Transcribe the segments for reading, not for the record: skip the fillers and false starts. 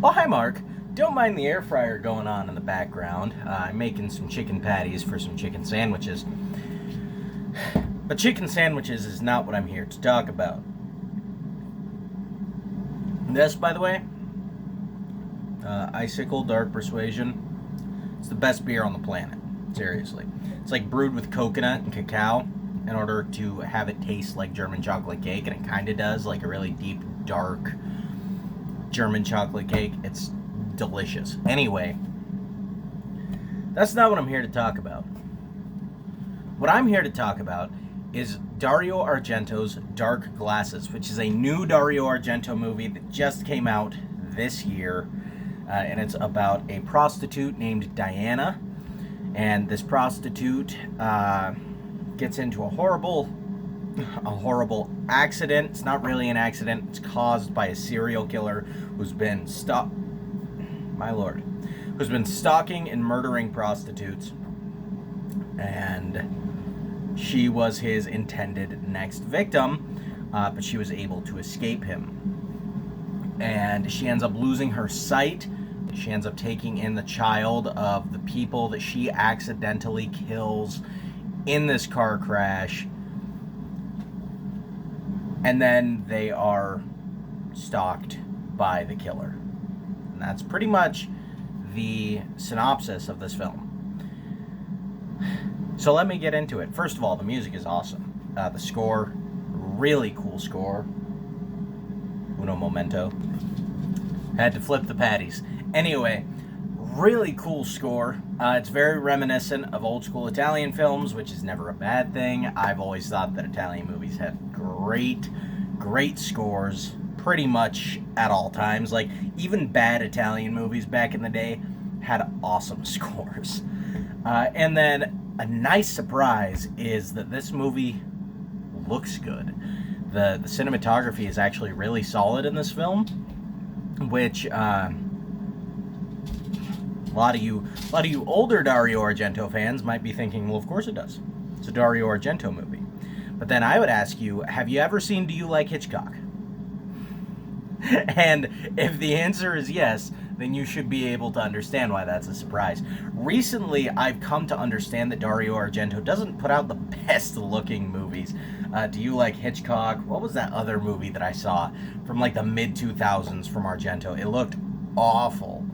Oh, hi, Mark. Don't mind the air fryer going on in the background. I'm making some chicken patties for some chicken sandwiches. But chicken sandwiches is not what I'm here to talk about. This, by the way, Icicle Dark Persuasion. It's the best beer on the planet. Seriously. It's like brewed with coconut and cacao in order to have it taste like German chocolate cake, and it kind of does, like a really deep, dark German chocolate cake. It's delicious. Anyway, that's not what I'm here to talk about. What I'm here to talk about is Dario Argento's Dark Glasses, which is a new Dario Argento movie that just came out this year. And it's about a prostitute named Diana. And this prostitute gets into a horrible accident. It's not really an accident. It's caused by a serial killer who's been who's been stalking and murdering prostitutes. And she was his intended next victim, but she was able to escape him. And she ends up losing her sight. She ends up taking in the child of the people that she accidentally kills in this car crash. And then they are stalked by the killer. And that's pretty much the synopsis of this film. So let me get into it. First of all, the music is awesome. The score, really cool score. Uno momento. Had to flip the patties. Anyway, really cool score. It's very reminiscent of old school Italian films, which is never a bad thing. I've always thought that Italian movies had great scores pretty much at all times. Like, even bad Italian movies back in the day had awesome scores. And then a nice surprise is that this movie looks good. The cinematography is actually really solid in this film, which a lot of you older Dario Argento fans might be thinking, well, of course it does. It's a Dario Argento movie. But then I would ask you, have you ever seen Do You Like Hitchcock? And if the answer is yes, then you should be able to understand why that's a surprise. Recently, I've come to understand that Dario Argento doesn't put out the best looking movies. Do You Like Hitchcock? What was that other movie that I saw from like the mid 2000s from Argento? It looked awful.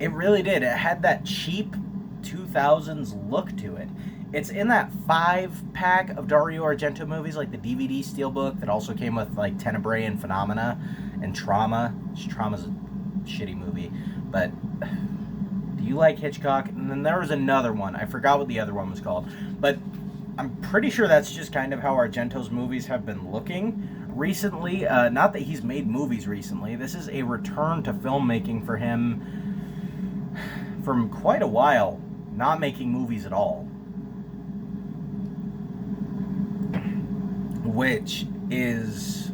It really did. It had that cheap 2000s look to it. It's in that 5-pack of Dario Argento movies, like the DVD steelbook that also came with like Tenebrae and Phenomena and Trauma. Trauma's a shitty movie, but Do You Like Hitchcock? And then there was another one. I forgot what the other one was called, but I'm pretty sure that's just kind of how Argento's movies have been looking recently. Not that he's made movies recently. This is a return to filmmaking for him from quite a while, not making movies at all. Which is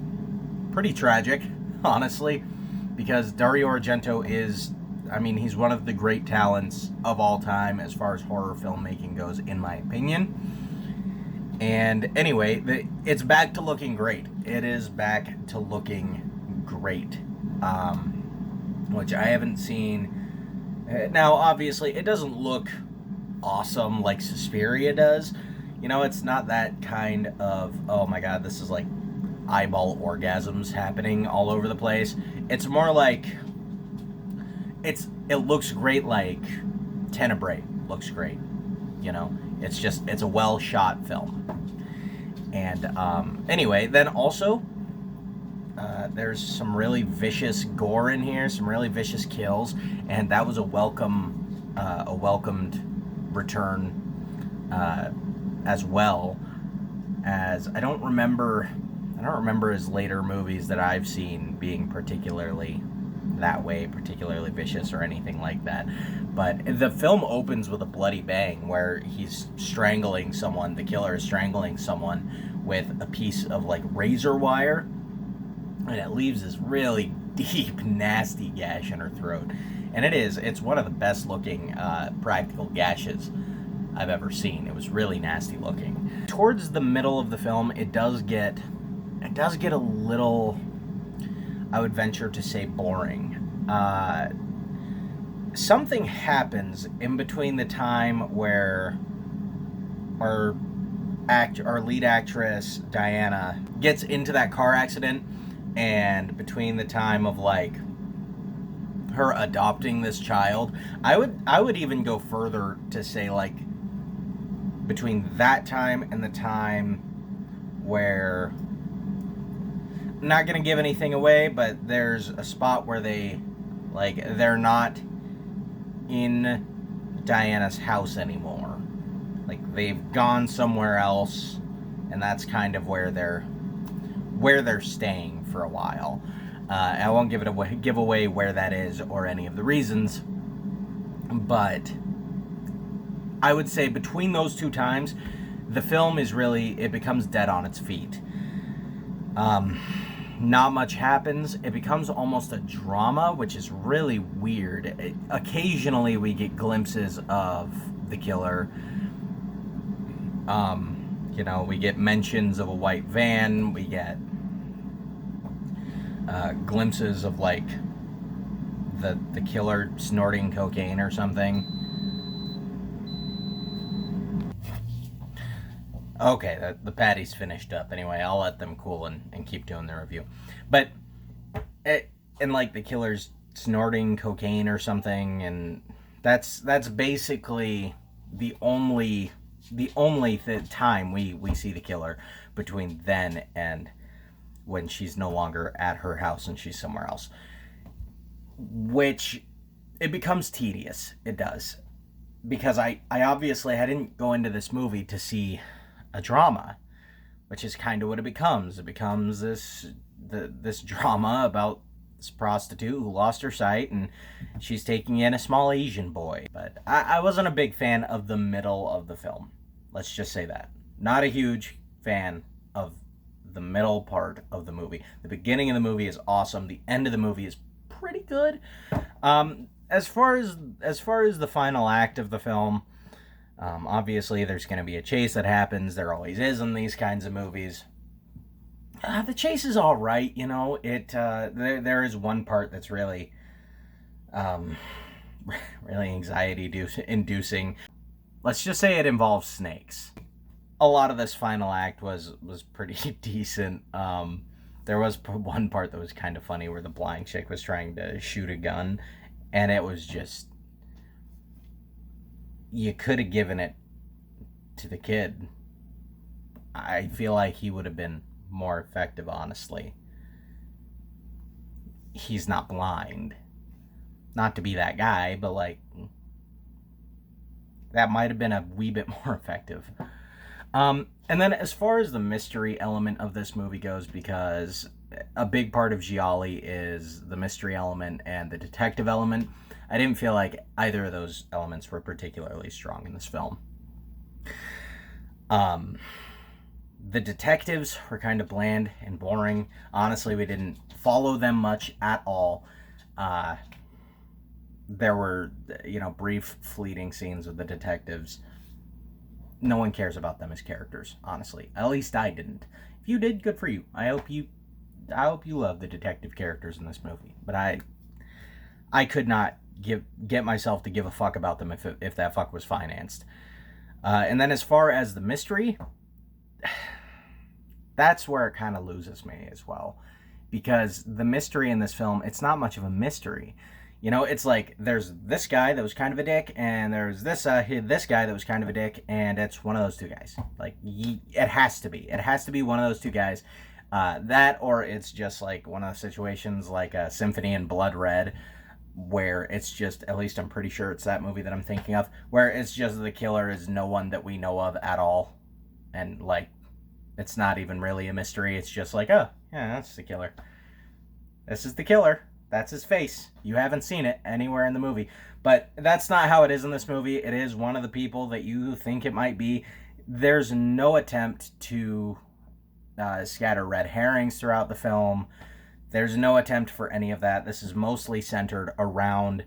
pretty tragic, honestly, because Dario Argento is, he's one of the great talents of all time as far as horror filmmaking goes, in my opinion. And anyway, it's back to looking great. It is back to looking great, which I haven't seen. Now, obviously, it doesn't look awesome like Suspiria does. You know, it's not that kind of, oh my god, this is like eyeball orgasms happening all over the place. It's more like, it looks great like Tenebrae looks great. You know, it's a well shot film. And anyway, then also, there's some really vicious gore in here, some really vicious kills, and that was a welcomed return, as well as I don't remember his later movies that I've seen being particularly that way, particularly vicious or anything like that. But the film opens with a bloody bang where he's strangling someone, the killer is strangling someone with a piece of like razor wire, and it leaves this really deep, nasty gash in her throat. And it's one of the best looking practical gashes I've ever seen. It was really nasty looking. Towards the middle of the film, it does get a little I would venture to say boring. Something happens in between the time where our our lead actress Diana gets into that car accident, and between the time of like her adopting this child, I would even go further to say like between that time and the time where, I'm not gonna give anything away, but there's a spot where they're not in Diana's house anymore. Like they've gone somewhere else, and that's kind of where they're staying for a while. I won't give away where that is or any of the reasons, but I would say between those two times, the film it becomes dead on its feet. Not much happens. It becomes almost a drama, which is really weird. Occasionally, we get glimpses of the killer. We get mentions of a white van. We get glimpses of like the killer snorting cocaine or something. Okay, the patty's finished up. Anyway, I'll let them cool and keep doing the review. But and like the killer's snorting cocaine or something, and that's basically the only time we see the killer between then and when she's no longer at her house and she's somewhere else. Which it becomes tedious. It does. Because I didn't go into this movie to see a drama, which is kind of what it becomes. It becomes this drama about this prostitute who lost her sight, and she's taking in a small Asian boy. But I wasn't a big fan of the middle of the film. Let's just say that. Not a huge fan of the middle part of the movie. The beginning of the movie is awesome. The end of the movie is pretty good. As far as the final act of the film, obviously there's going to be a chase that happens. There always is in these kinds of movies. The chase is all right, there is one part that's really really anxiety inducing. Let's just say it involves snakes. A lot of this final act was pretty decent. There was one part that was kind of funny where the blind chick was trying to shoot a gun, and it was just, you could have given it to the kid. I feel like he would have been more effective, honestly. He's not blind. Not to be that guy, but like, that might have been a wee bit more effective. And then as far as the mystery element of this movie goes, because a big part of Gialli is the mystery element and the detective element, I didn't feel like either of those elements were particularly strong in this film. The detectives were kind of bland and boring. Honestly, we didn't follow them much at all. There were, brief, fleeting scenes with the detectives. No one cares about them as characters, honestly. At least I didn't. If you did, good for you. I hope you love the detective characters in this movie. But I could not get myself to give a fuck about them if that fuck was financed. And then as far as the mystery, that's where it kind of loses me as well. Because the mystery in this film, it's not much of a mystery. It's like there's this guy that was kind of a dick, and there's this guy that was kind of a dick, and it's one of those two guys. Like, it has to be. It has to be one of those two guys. That, or it's just like one of the situations like Symphony in Blood Red, where it's just, at least I'm pretty sure it's that movie that I'm thinking of, where it's just the killer is no one that we know of at all. And, like, it's not even really a mystery. It's just like, oh, yeah, that's the killer. This is the killer. That's his face. You haven't seen it anywhere in the movie. But that's not how it is in this movie. It is one of the people that you think it might be. There's no attempt to scatter red herrings throughout the film. There's no attempt for any of that. This is mostly centered around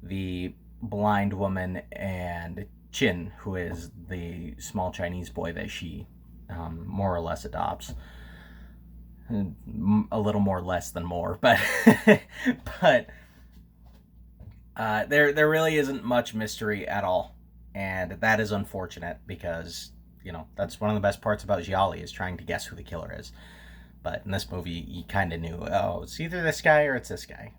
the blind woman and Chin, who is the small Chinese boy that she more or less adopts. A little more less than more, but but there really isn't much mystery at all, and that is unfortunate because that's one of the best parts about Gialli is trying to guess who the killer is. But in this movie, you kind of knew, oh, it's either this guy or it's this guy,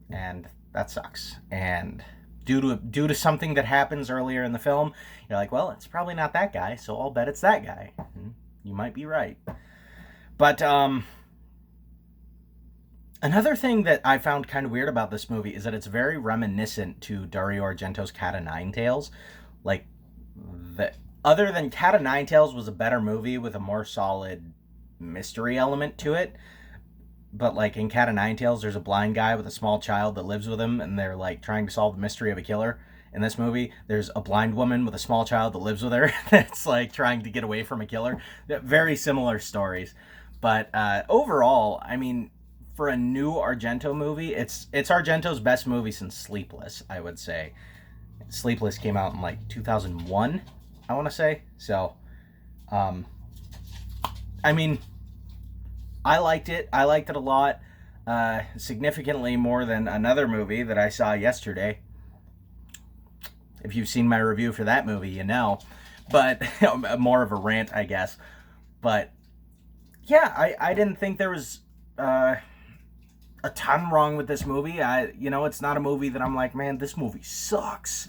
and that sucks. And due to something that happens earlier in the film, you're like, well, it's probably not that guy, so I'll bet it's that guy. And you might be right. But another thing that I found kind of weird about this movie is that it's very reminiscent to Dario Argento's Cat o' Nine Tails. Like, other than Cat o' Nine Tails was a better movie with a more solid mystery element to it. But like in Cat o' Nine Tails, there's a blind guy with a small child that lives with him, and they're like trying to solve the mystery of a killer. In this movie, there's a blind woman with a small child that lives with her that's like trying to get away from a killer. Very similar stories. But overall, I mean, for a new Argento movie, it's Argento's best movie since Sleepless, I would say. Sleepless came out in like 2001, I want to say. So, I mean, I liked it. I liked it a lot. Significantly more than another movie that I saw yesterday. If you've seen my review for that movie, you know. But more of a rant, I guess. But yeah, I didn't think there was a ton wrong with this movie. It's not a movie that I'm like, man, this movie sucks.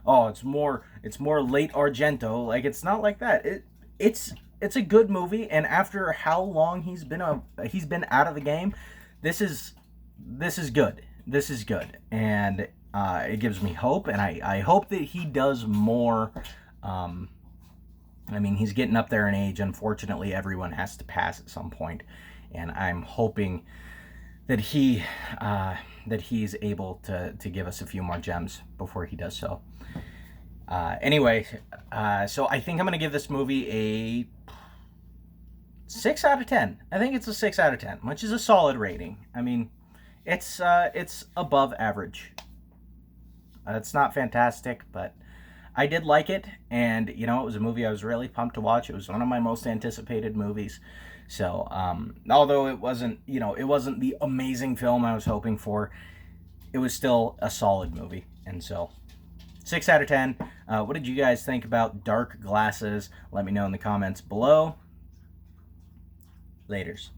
Oh, it's more late Argento. Like, it's not like that. It's a good movie, and after how long he's been out of the game, this is good. This is good, and it gives me hope, and I hope that he does more. I mean, he's getting up there in age. Unfortunately, everyone has to pass at some point, and I'm hoping that he's able to give us a few more gems before he does so. Anyway, so I think I'm going to give this movie a 6 out of 10. I think it's a 6 out of 10, which is a solid rating. I mean, it's above average. It's not fantastic, but I did like it, and it was a movie I was really pumped to watch. It was one of my most anticipated movies. So, although it wasn't the amazing film I was hoping for, it was still a solid movie. And so, 6 out of 10. What did you guys think about Dark Glasses? Let me know in the comments below. Laters.